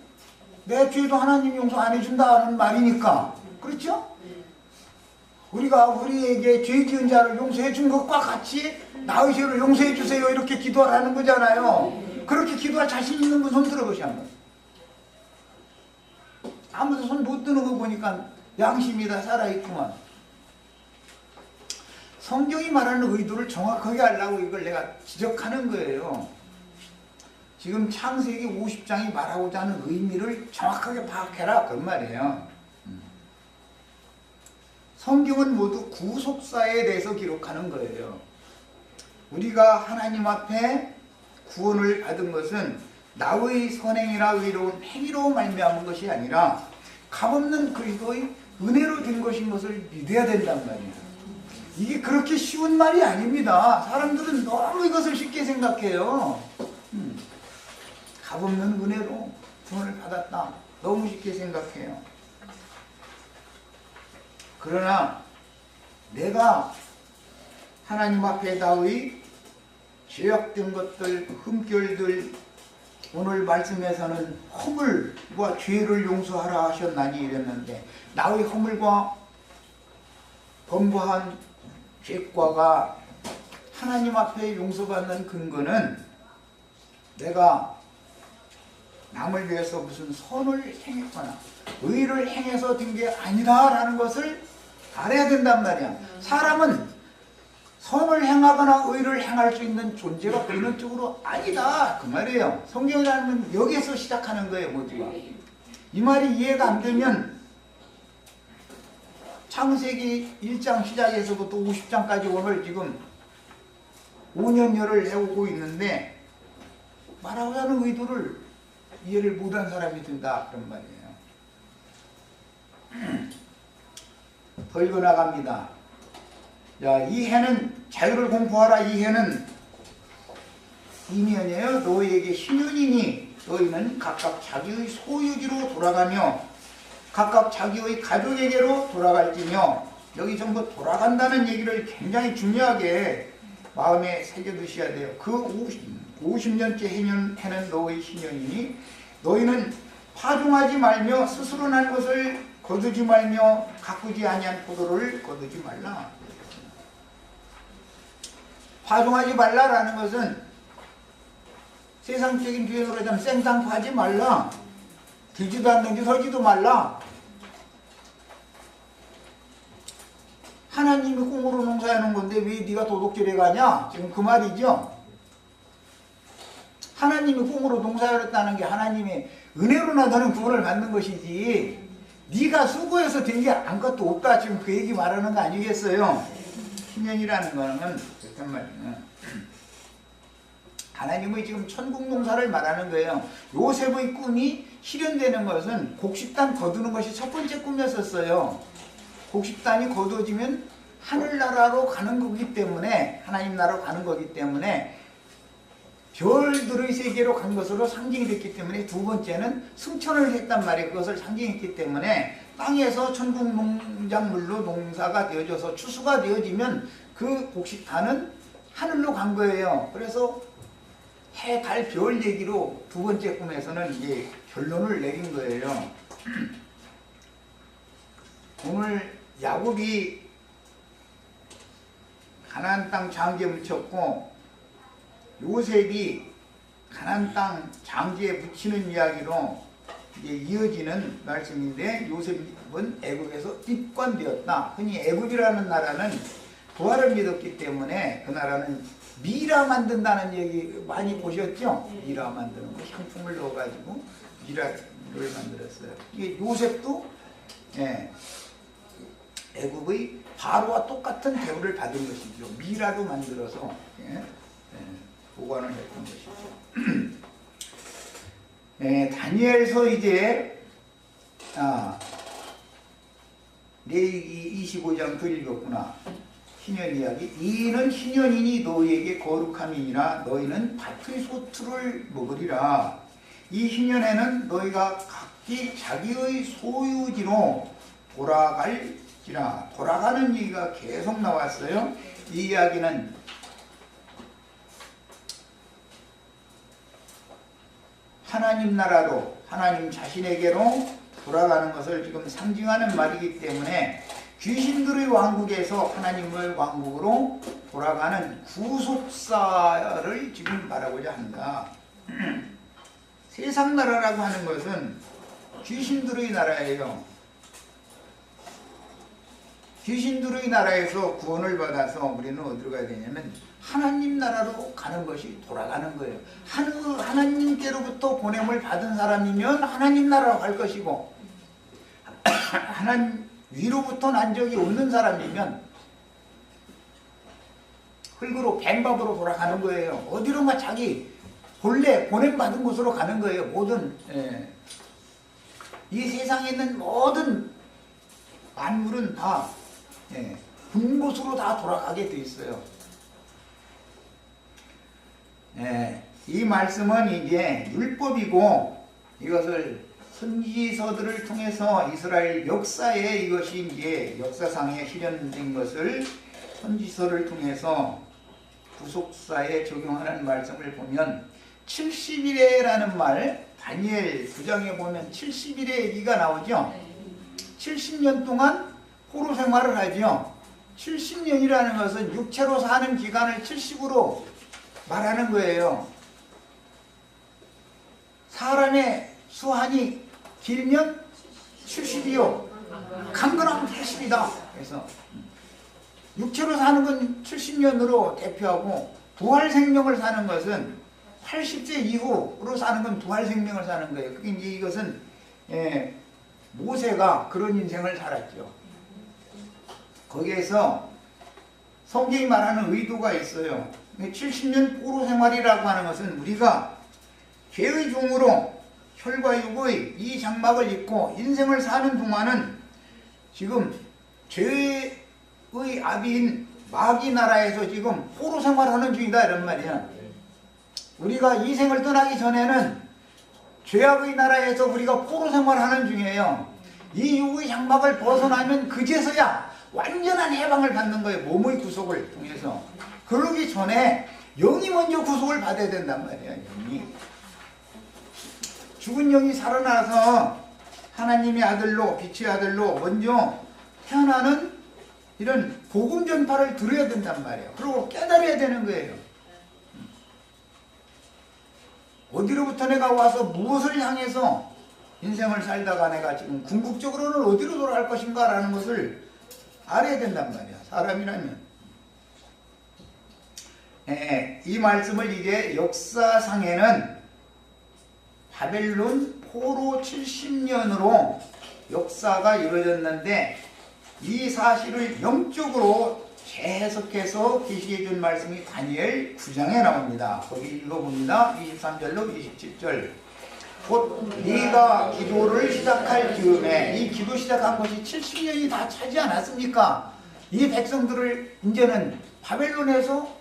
내 죄도 하나님 용서 안 해준다는 말이니까. 그렇죠? 우리가 우리에게 죄 지은 자를 용서해 준 것과 같이 나의 죄를 용서해 주세요 이렇게 기도하라는 거잖아요. 그렇게 기도할 자신 있는 분 손 들어보시 한번. 아무도 손 못 드는 거 보니까 양심이 다 살아있구만. 성경이 말하는 의도를 정확하게 하려고 이걸 내가 지적하는 거예요. 지금 창세기 50장이 말하고자 하는 의미를 정확하게 파악해라 그런 말이에요. 성경은 모두 구속사에 대해서 기록하는 거예요. 우리가 하나님 앞에 구원을 받은 것은 나의 선행이나 의로운 행위로 말미암은 것이 아니라 값없는 그리스도의 은혜로 된 것인 것을 믿어야 된단 말이에요. 이게 그렇게 쉬운 말이 아닙니다. 사람들은 너무 이것을 쉽게 생각해요. 값없는 은혜로 구원을 받았다. 너무 쉽게 생각해요. 그러나 내가 하나님 앞에 나의 죄악된 것들, 흠결들, 오늘 말씀에서는 허물과 죄를 용서하라 하셨나니 이랬는데 나의 허물과 범거한 죄과가 하나님 앞에 용서받는 근거는 내가 남을 위해서 무슨 선을 행했거나 의를 행해서 된 게 아니다라는 것을 알아야 된단 말이야. 사람은 선을 행하거나 의를 행할 수 있는 존재가 근원적으로 아니다 그 말이에요. 성경이라는 건 여기에서 시작하는 거예요. 모두가. 이 말이 이해가 안 되면 창세기 1장 시작에서부터 50장까지 오늘 지금 5년여를 해오고 있는데 말하고자 하는 의도를 이해를 못한 사람이 된다 그런 말이에요. 더 읽어나갑니다. 자, 이 해는 자유를 공포하라. 이 해는 이년이에요. 너희에게 신년이니 너희는 각각 자기의 소유지로 돌아가며 각각 자기의 가족에게로 돌아갈지며. 여기 전부 돌아간다는 얘기를 굉장히 중요하게 마음에 새겨두셔야 돼요. 그 50년째 해는 너희 신년이니 너희는 파종하지 말며 스스로 난 것을 거두지 말며 가꾸지 아니한 포도를 거두지 말라. 파종하지 말라라는 것은 세상적인 표현으로 하자면 생산도 하지 말라. 들지도 않는지 서지도 말라. 하나님이 꽁으로 농사해 놓은 건데 왜 네가 도둑질해 가냐? 지금 그 말이죠. 하나님이 꽁으로 농사했다는 게 하나님의 은혜로 나다는 구원을 받는 것이지 네가 수고해서 된 게 아무것도 없다. 지금 그 얘기 말하는 거 아니겠어요? 신년이라는 거는 그렇단 말이에요. 하나님의 지금 천국 농사를 말하는 거예요. 요셉의 꿈이 실현되는 것은 곡식단 거두는 것이 첫 번째 꿈이었었어요. 곡식단이 거두어지면 하늘나라로 가는 거기 때문에 하나님 나라로 가는 거기 때문에 별들의 세계로 간 것으로 상징이 됐기 때문에 두 번째는 승천을 했단 말이에요. 그것을 상징했기 때문에 땅에서 천국 농작물로 농사가 되어져서 추수가 되어지면 그 곡식단은 하늘로 간 거예요. 그래서 해, 달, 별 얘기로 두 번째 꿈에서는 이제 결론을 내린 거예요. 오늘 야곱이 가나안 땅 장기에 묻혔고 요셉이 가나안 땅 장기에 묻히는 이야기로 이제 이어지는 말씀인데 요셉은 애굽에서 입관되었다. 흔히 애굽이라는 나라는 부활을 믿었기 때문에 그 나라는 미라 만든다는 얘기 많이 보셨죠? 미라 만드는 거 향품을 넣어가지고 미라를 만들었어요. 이게 요셉도 애굽의 바로와 똑같은 대우를 받은 것이죠. 미라로 만들어서 보관을 했던 것이죠. 다니엘서 이제 레위기 25장 그 읽었구나. 신년 이야기. 이는 신년이니 너희에게 거룩함이니라. 너희는 밭의 소출을 먹으리라. 이 신년에는 너희가 각기 자기의 소유지로 돌아갈지라. 돌아가는 얘기가 계속 나왔어요. 이 이야기는 하나님 나라로, 하나님 자신에게로 돌아가는 것을 지금 상징하는 말이기 때문에 귀신들의 왕국에서 하나님의 왕국으로 돌아가는 구속사를 지금 말하고자 한다. 세상 나라라고 하는 것은 귀신들의 나라예요. 귀신들의 나라에서 구원을 받아서 우리는 어디로 가야 되냐면 하나님 나라로 가는 것이 돌아가는 거예요. 하나님께로부터 보냄을 받은 사람이면 하나님 나라로 갈 것이고 하나님 위로부터 난 적이 없는 사람이면 흙으로 뱀밥으로 돌아가는 거예요. 어디론가 자기 본래 보냄받은 곳으로 가는 거예요. 모든 이 세상에 있는 모든 만물은 다 본곳으로 다 돌아가게 돼 있어요. 이 말씀은 이제 율법이고 이것을 선지서들을 통해서 이스라엘 역사에 이것이 이제 역사상에 실현된 것을 선지서를 통해서 구속사에 적용하는 말씀을 보면 70일에라는 말 다니엘 9장에 보면 70일의 얘기가 나오죠. 70년 동안 포로 생활을 하죠. 70년이라는 것은 육체로 사는 기간을 70으로 말하는 거예요. 사람의 수한이 길면 70이요. 강건하면 80이다. 그래서 육체로 사는 건 70년으로 대표하고 부활 생명을 사는 것은 80세 이후로 사는 건 부활 생명을 사는 거예요. 그게 이제 이것은 모세가 그런 인생을 살았죠. 거기에서 성경이 말하는 의도가 있어요. 70년 포로 생활이라고 하는 것은 우리가 죄의 종으로 혈과 육의 이 장막을 입고 인생을 사는 동안은 지금 죄의 아비인 마귀 나라에서 지금 포로 생활하는 중이다 이런 말이야. 우리가 이 생을 떠나기 전에는 죄악의 나라에서 우리가 포로 생활하는 중이에요. 이 육의 장막을 벗어나면 그제서야 완전한 해방을 받는 거예요. 몸의 구속을 통해서. 그러기 전에 영이 먼저 구속을 받아야 된단 말이야. 영이. 죽은 영이 살아나서 하나님의 아들로, 빛의 아들로 먼저 태어나는 이런 복음 전파를 들어야 된단 말이에요. 그리고 깨달아야 되는 거예요. 어디로부터 내가 와서 무엇을 향해서 인생을 살다가 내가 지금 궁극적으로는 어디로 돌아갈 것인가 라는 것을 알아야 된단 말이야. 사람이라면. 이 말씀을 이제 역사상에는 바벨론 포로 70년으로 역사가 이루어졌는데 이 사실을 영적으로 재해석해서 계시해 준 말씀이 다니엘 9장에 나옵니다. 거기 읽어봅니다. 23절로 27절. 곧 네가 기도를 시작할 즈음에, 이 기도 시작한 것이 70년이 다 차지 않았습니까? 이 백성들을 이제는 바벨론에서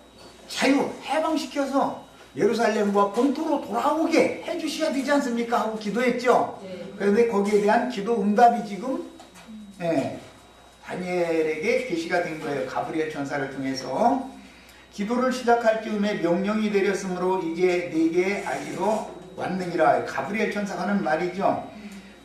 해방시켜서 예루살렘과 본토로 돌아오게 해주셔야 되지 않습니까? 하고 기도했죠. 그런데 거기에 대한 기도 응답이 지금 다니엘에게 계시가 된 거예요. 가브리엘 천사를 통해서. 기도를 시작할 즈음에 명령이 내렸으므로 이제 네게 알기로 왔느니라. 가브리엘 천사가 하는 말이죠.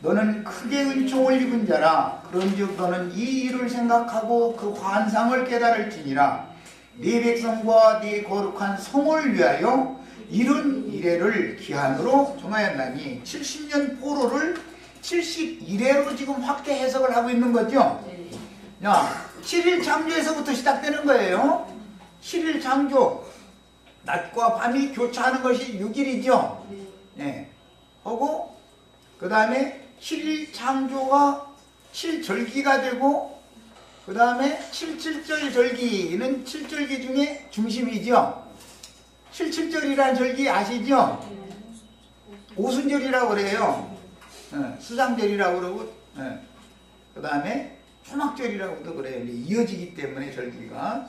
너는 크게 은총을 입은 자라. 그런즉 너는 이 일을 생각하고 그 환상을 깨달을지니라. 네 백성과 네 거룩한 성을 위하여 이런 이래를 기한으로 정하였나니 70년 포로를 71회로 지금 확대 해석을 하고 있는 거죠. 야, 7일 창조에서부터 시작되는 거예요. 7일 창조, 낮과 밤이 교차하는 것이 6일이죠. 네. 하고 그 다음에 7일 창조가 7절기가 되고 그 다음에 7.7절 절기는 7절기 중에 중심이죠. 7.7절이라는 절기 아시죠? 오순절이라고 그래요. 수장절이라고 그러고 그 다음에 초막절이라고도 그래요. 이어지기 때문에 절기가.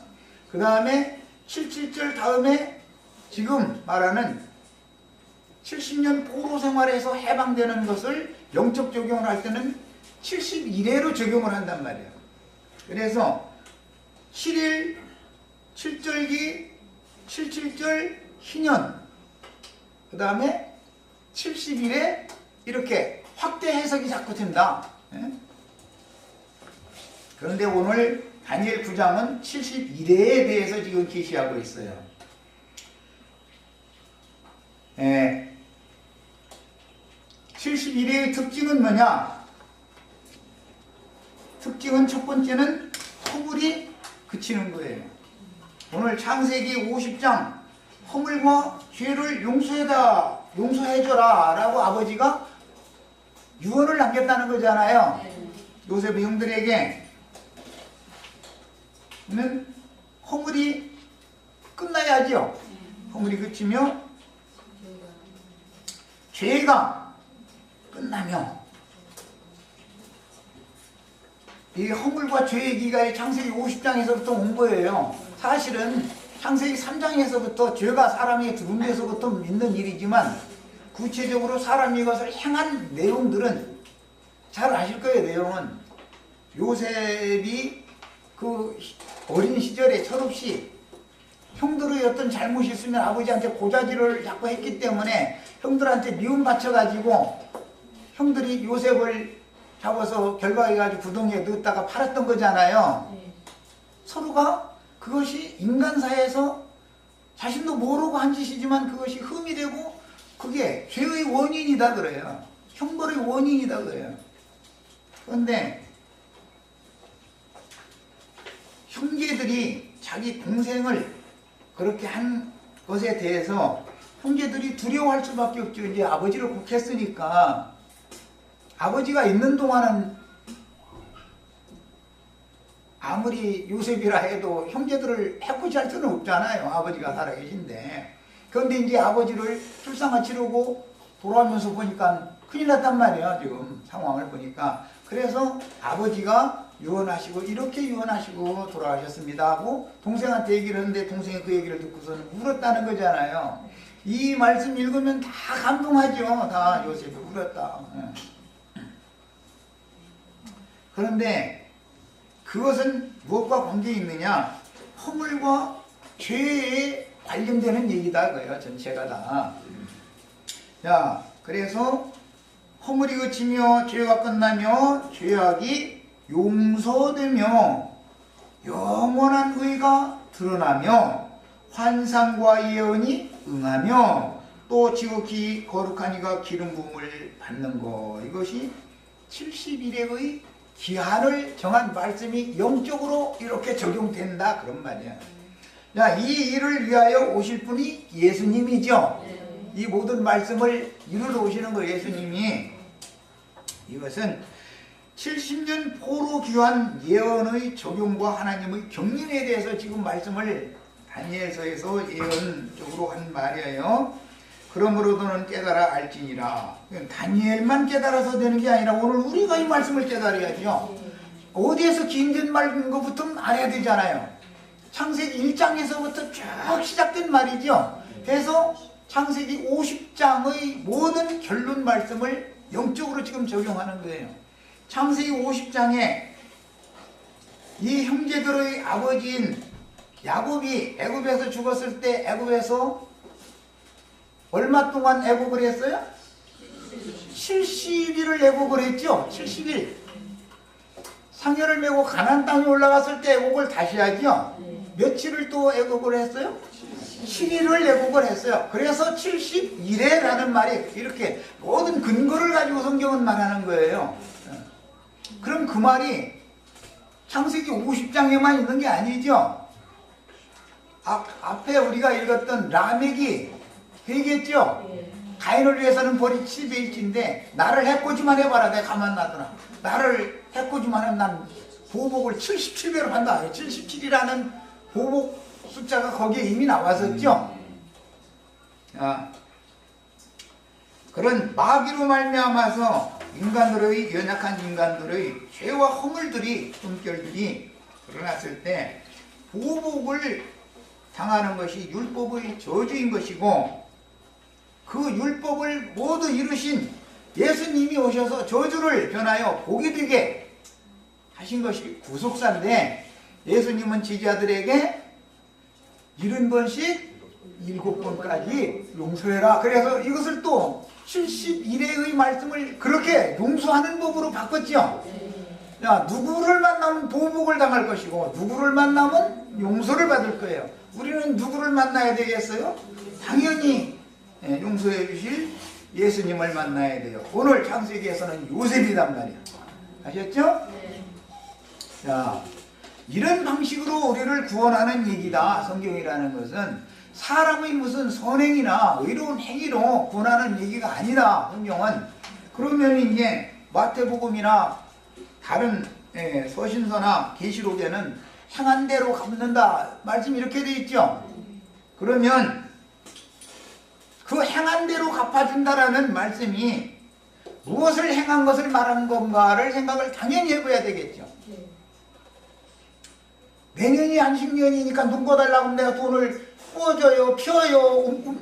그 다음에 7.7절 다음에 지금 말하는 70년 포로 생활에서 해방되는 것을 영적 적용을 할 때는 71회로 적용을 한단 말이에요. 그래서 7일, 7절기, 7.7절, 희년, 그 다음에 70일에 이렇게 확대 해석이 자꾸 된다. 그런데 오늘 다니엘 9장은 71회에 대해서 지금 계시하고 있어요. 71회의 특징은 뭐냐? 특징은 첫 번째는 허물이 그치는 거예요. 오늘 창세기 50장 허물과 죄를 용서해줘라 라고 아버지가 유언을 남겼다는 거잖아요. 요셉의 형들에게는 허물이 끝나야죠. 허물이 그치며 죄가 끝나며, 이 허물과 죄의 기가의 창세기 50장에서부터 온 거예요. 사실은 창세기 3장에서부터 죄가 사람에게 들은 데서부터 있는 일이지만 구체적으로 사람이 이것을 행한 내용들은 잘 아실 거예요. 내용은 요셉이 그 어린 시절에 철없이 형들의 어떤 잘못이 있으면 아버지한테 고자질을 자꾸 했기 때문에 형들한테 미움받쳐가지고 형들이 요셉을 잡아서 결박해가지고 구덩이에 넣었다가 팔았던 거잖아요. 서로가 그것이 인간사에서 자신도 모르고 한 짓이지만 그것이 흠이 되고 그게 죄의 원인이다 그래요. 형벌의 원인이다 그래요. 그런데 형제들이 자기 동생을 그렇게 한 것에 대해서 형제들이 두려워할 수밖에 없죠. 이제 아버지를 곡했으니까. 아버지가 있는 동안은 아무리 요셉이라 해도 형제들을 해코지할 수는 없잖아요. 아버지가 살아계신데. 그런데 이제 아버지를 출산을 치르고 돌아오면서 보니까 큰일 났단 말이에요. 지금 상황을 보니까. 그래서 아버지가 유언하시고 이렇게 유언하시고 돌아가셨습니다 하고 동생한테 얘기를 했는데 동생이 그 얘기를 듣고서는 울었다는 거잖아요. 이 말씀 읽으면 다 감동하죠. 다 요셉이 울었다. 그런데 그것은 무엇과 관계 있느냐? 허물과 죄에 관련되는 얘기다 그거예요. 전체가 다. 자, 그래서 허물이 그치며 죄가 끝나며 죄악이 용서되며 영원한 의가 드러나며 환상과 예언이 응하며 또 지극히 거룩한 이가 기름 부음을 받는 것. 이것이 70일의 기한을 정한 말씀이 영적으로 이렇게 적용된다 그런 말이야. 자, 이 일을 위하여 오실 분이 예수님이죠. 이 모든 말씀을 이루러 오시는 거 예수님이. 이것은 70년 포로 귀환 예언의 적용과 하나님의 경륜에 대해서 지금 말씀을 다니엘서에서 예언적으로 한 말이에요. 그러므로 너는 깨달아 알지니라. 다니엘만 깨달아서 되는 게 아니라 오늘 우리가 이 말씀을 깨달아야죠. 어디에서 긴전 말인 것부터 알아야 되잖아요. 창세기 1장에서부터 쭉 시작된 말이죠. 그래서 창세기 50장의 모든 결론 말씀을 영적으로 지금 적용하는 거예요. 창세기 50장에 이 형제들의 아버지인 야곱이 애굽에서 죽었을 때 애굽에서 얼마 동안 애국을 했어요? 70일을 애국을 했죠. 70일. 상여를 메고 가나안 땅에 올라갔을 때 애국을 다시 하죠. 며칠을 또 애국을 했어요? 7일을 애국을 했어요. 그래서 70일에라는 말이 이렇게 모든 근거를 가지고 성경은 말하는 거예요. 그럼 그 말이 창세기 50장에만 있는 게 아니죠. 앞에 우리가 읽었던 라멕이 얘기했죠. 가인을 위해서는 벌이 700일치인데 나를 해코지만 해봐라. 내가 가만 놔두나. 나를 해코지만 하면 난 보복을 77배로 한다. 77이라는 보복 숫자가 거기에 이미 나왔었죠. 그런 마귀로 말미암아서 인간들의 연약한 인간들의 죄와 허물들이 품결들이 드러났을 때 보복을 당하는 것이 율법의 저주인 것이고 그 율법을 모두 이루신 예수님이 오셔서 저주를 변하여 복이 되게 하신 것이 구속사인데 예수님은 제자들에게 70번씩 7번까지 용서해라. 그래서 이것을 또 71회의 말씀을 그렇게 용서하는 법으로 바꿨죠. 야, 누구를 만나면 보복을 당할 것이고 누구를 만나면 용서를 받을 거예요. 우리는 누구를 만나야 되겠어요? 당연히 용서해 주실 예수님을 만나야 돼요. 오늘 창세기에서는 요셉이란 말이에요. 아셨죠? 자, 이런 방식으로 우리를 구원하는 얘기다. 성경이라는 것은 사람의 무슨 선행이나 의로운 행위로 구원하는 얘기가 아니다. 성경은. 그러면 이제 마태복음이나 다른 서신서나 계시록에는 행한 대로 갚는다 말씀이 이렇게 돼 있죠. 그러면 그 행한 대로 갚아준다라는 말씀이 무엇을 행한 것을 말하는 건가를 생각을 당연히 해봐야 되겠죠. 내년이 안식년이니까 눈 꺼달라고 하면 내가 돈을 꿔줘요, 펴요,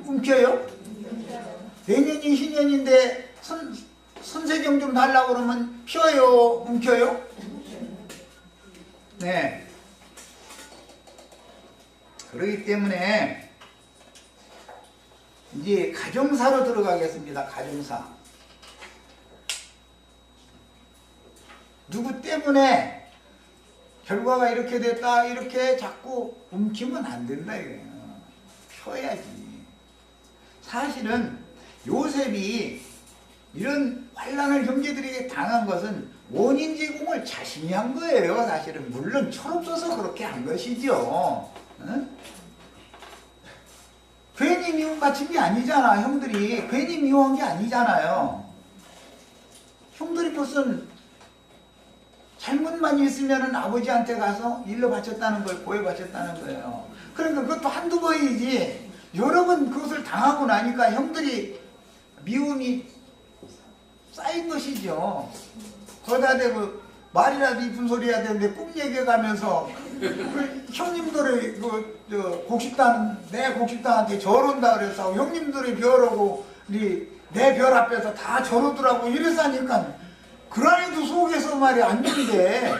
움켜요? 내년이 희년인데 선세경 좀 달라고 그러면 펴요, 움켜요? 네. 그렇기 때문에 이제 가정사로 들어가겠습니다. 가정사. 누구 때문에 결과가 이렇게 됐다 이렇게 자꾸 움키면 안 된다 이거예요. 펴야지. 사실은 요셉이 이런 환난을 형제들에게 당한 것은 원인 제공을 자신이 한 거예요. 사실은 물론 철없어서 그렇게 한 것이죠. 응? 괜히 미움 바친 게 아니잖아. 형들이 괜히 미워한 게 아니잖아요. 형들이 무슨 잘못만 있으면은 아버지한테 가서 일러 바쳤다는 걸 고해 바쳤다는 거예요. 그러니까 그것도 한두 번이지 여러 번 그것을 당하고 나니까 형들이 미움이 쌓인 것이죠. 거기다 대고 말이라도 이쁜 소리 해야 되는데 꿈 얘기해가면서 그 형님들의 내 곡식당한테 절온다 그래서 형님들이 별오고 내 별 앞에서 다 절오더라고 이래서 하니까 그라니도 속에서 말이 안 좋은데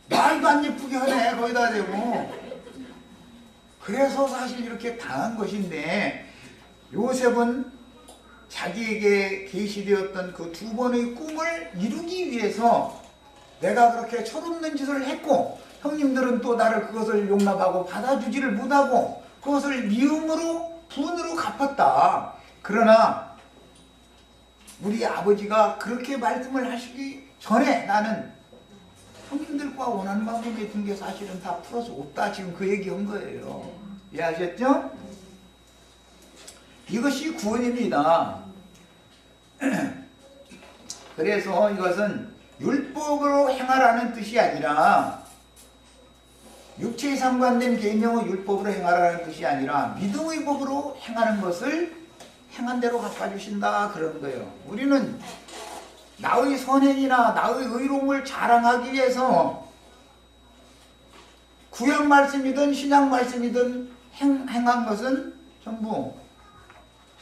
말도 안 예쁘게 하네 거기다 대고. 그래서 사실 이렇게 당한 것인데 요셉은 자기에게 계시되었던 그 두 번의 꿈을 이루기 위해서 내가 그렇게 철없는 짓을 했고 형님들은 또 나를 그것을 용납하고 받아주지를 못하고 그것을 미움으로 분으로 갚았다. 그러나 우리 아버지가 그렇게 말씀을 하시기 전에 나는 형님들과 원하는 만큼의 든 게 사실은 다 풀어서 없다. 지금 그 얘기한 거예요. 이해하셨죠? 이것이 구원입니다. 그래서 이것은 율법으로 행하라는 뜻이 아니라 육체에 상관된 계명의 율법으로 행하라는 뜻이 아니라 믿음의 법으로 행하는 것을 행한 대로 갚아주신다 그런 거예요. 우리는 나의 선행이나 나의 의로움을 자랑하기 위해서 구약 말씀이든 신약 말씀이든 행한 것은 전부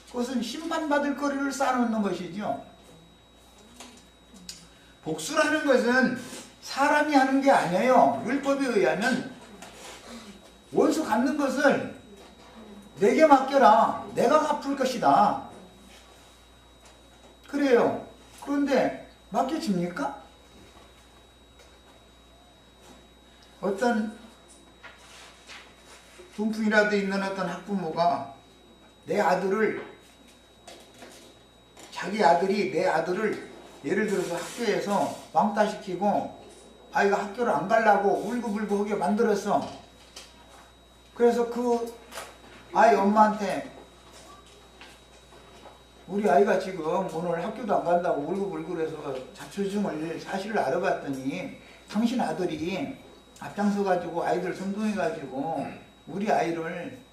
그것은 심판받을 거리를 쌓아놓는 것이죠. 복수라는 것은 사람이 하는 게 아니에요. 율법에 의하면 원수 갚는 것을 내게 맡겨라. 내가 갚을 것이다. 그래요. 그런데 맡겨집니까? 어떤 둥풍이라도 있는 어떤 학부모가 자기 아들이 내 아들을 예를 들어서 학교에서 왕따시키고 아이가 학교를 안 가려고 울고불고 하게 만들었어. 그래서 그 아이 엄마한테 우리 아이가 지금 오늘 학교도 안 간다고 울고불고 해서 자초지종을 사실을 알아봤더니 당신 아들이 앞장서가지고 아이들 선동해가지고 우리 아이를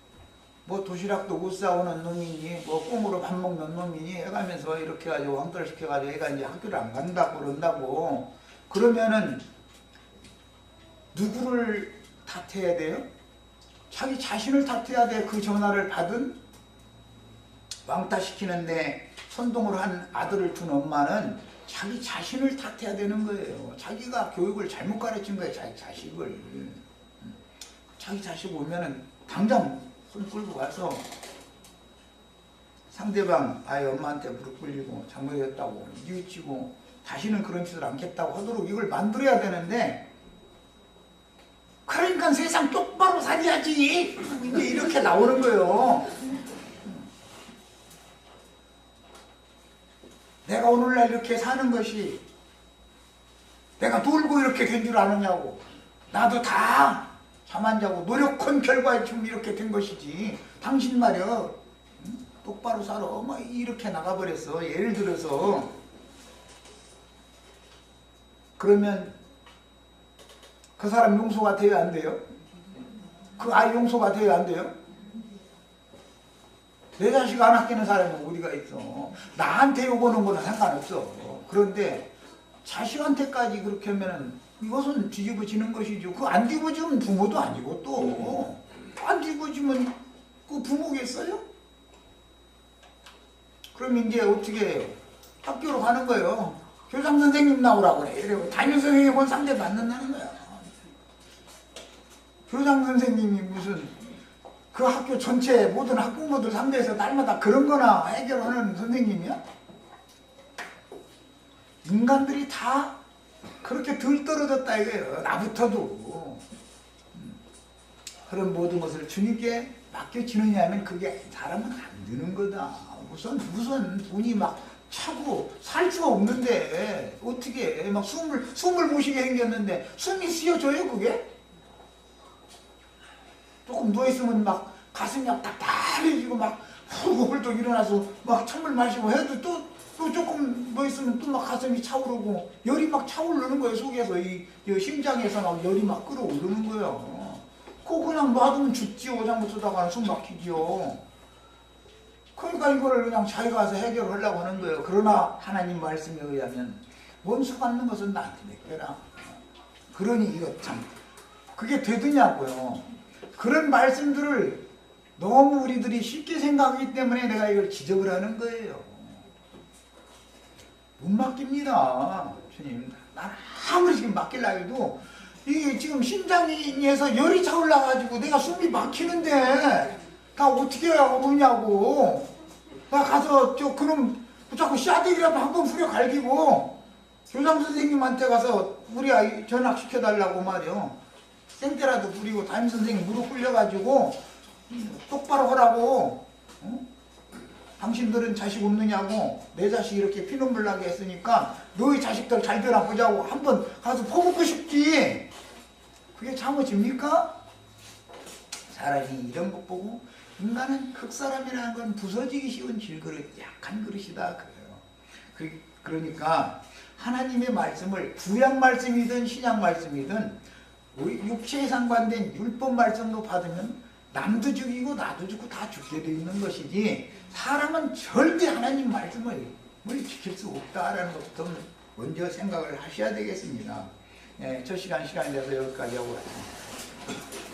뭐 도시락도 못 사오는 놈이니 뭐 꽁으로 밥 먹는 놈이니 해가면서 이렇게 해가지고 왕따를 시켜가지고 애가 이제 학교를 안 간다고 그런다고. 그러면은 누구를 탓해야 돼요? 자기 자신을 탓해야 돼. 그 전화를 받은 왕따시키는데 선동을 한 아들을 둔 엄마는 자기 자신을 탓해야 되는 거예요. 자기가 교육을 잘못 가르친 거예요. 자기 자식을. 자기 자식 오면은 당장 손 끌고 가서 상대방 아이 엄마한테 무릎 꿇리고 잘못했다고 뉘우치고 다시는 그런 짓을 않겠다고 하도록 이걸 만들어야 되는데, 그러니까 세상 똑바로 살아야지 이제 이렇게 나오는 거예요. 내가 오늘날 이렇게 사는 것이 내가 놀고 이렇게 된 줄 아느냐고. 나도 다 잠 안 자고 노력한 결과에 지금 이렇게 된 것이지. 당신 말이야 똑바로 살아 막 이렇게 나가버렸어. 예를 들어서 그러면 그 사람 용서가 돼야 안 돼요? 그 아이 용서가 돼야 안 돼요? 내 자식 안 아끼는 사람은 어디가 있어. 나한테 요구하는 거는 상관없어. 그런데 자식한테까지 그렇게 하면은 이것은 뒤집어지는 것이죠. 그 안 뒤집어지면 부모도 아니고 또 안 뒤집어지면 그 부모겠어요? 그럼 이제 어떻게 해요? 학교로 가는 거예요. 교장 선생님 나오라고 그래. 이러고 담임 선생님은 상대 받는다는 거야. 교장 선생님이 무슨 그 학교 전체 모든 학부모들 상대해서 날마다 그런 거나 해결하는 선생님이야? 인간들이 다 그렇게 덜 떨어졌다 이거예요. 나부터도. 그런 모든 것을 주님께 맡겨지느냐 하면 그게 사람은 안 되는 거다. 무슨 돈이 막 차고 살 수가 없는데 어떻게 막 숨을 못 쉬게 생겼는데 숨이 쉬어져요 그게? 조금 누워있으면 막 가슴이 막 답답해지고 막 훌쩍 일어나서 막 찬물 마시고 해도 또 조금 누워있으면 또 막 가슴이 차오르고 열이 막 차오르는 거예요. 속에서 이 심장에서 막 열이 막 끌어오르는 거예요. 그거 그냥 놔두면 죽지요. 잘못하다가 숨 막히지요. 그러니까 이거를 그냥 자기가 가서 해결하려고 하는 거예요. 그러나 하나님 말씀에 의하면 원수 받는 것은 나한테 맡겨라. 그러니 이거 참 그게 되더냐고요. 그런 말씀들을 너무 우리들이 쉽게 생각하기 때문에 내가 이걸 지적을 하는 거예요. 못 맡깁니다. 주님. 난 아무리 지금 맡기려고 해도 이게 지금 심장에서 열이 차올라가지고 내가 숨이 막히는데 나 어떻게 하냐고. 나 가서 그럼 자꾸 씨앗대기라도 한번 후려 갈기고 교장 선생님한테 가서 우리 아이 전학시켜달라고 말이요. 생때라도 부리고 담임선생님 무릎 꿇려가지고 똑바로 하라고. 어? 당신들은 자식 없느냐고. 내 자식 이렇게 피눈물 나게 했으니까 너희 자식들 잘 되나 보자고 한번 가서 퍼붓고 싶지. 그게 참아집니까? 사람이 이런 것 보고 인간은 흙사람이라는 건 부서지기 쉬운 질그릇, 약한 그릇이다 그래요. 그러니까 하나님의 말씀을 구약 말씀이든 신약 말씀이든 육체에 상관된 율법 말씀도 받으면 남도 죽이고 나도 죽고 다 죽게 돼 있는 것이지 사람은 절대 하나님 말씀을 지킬 수 없다라는 것부터 먼저 생각을 하셔야 되겠습니다. 첫 시간이 돼서 여기까지 하고 왔습니다.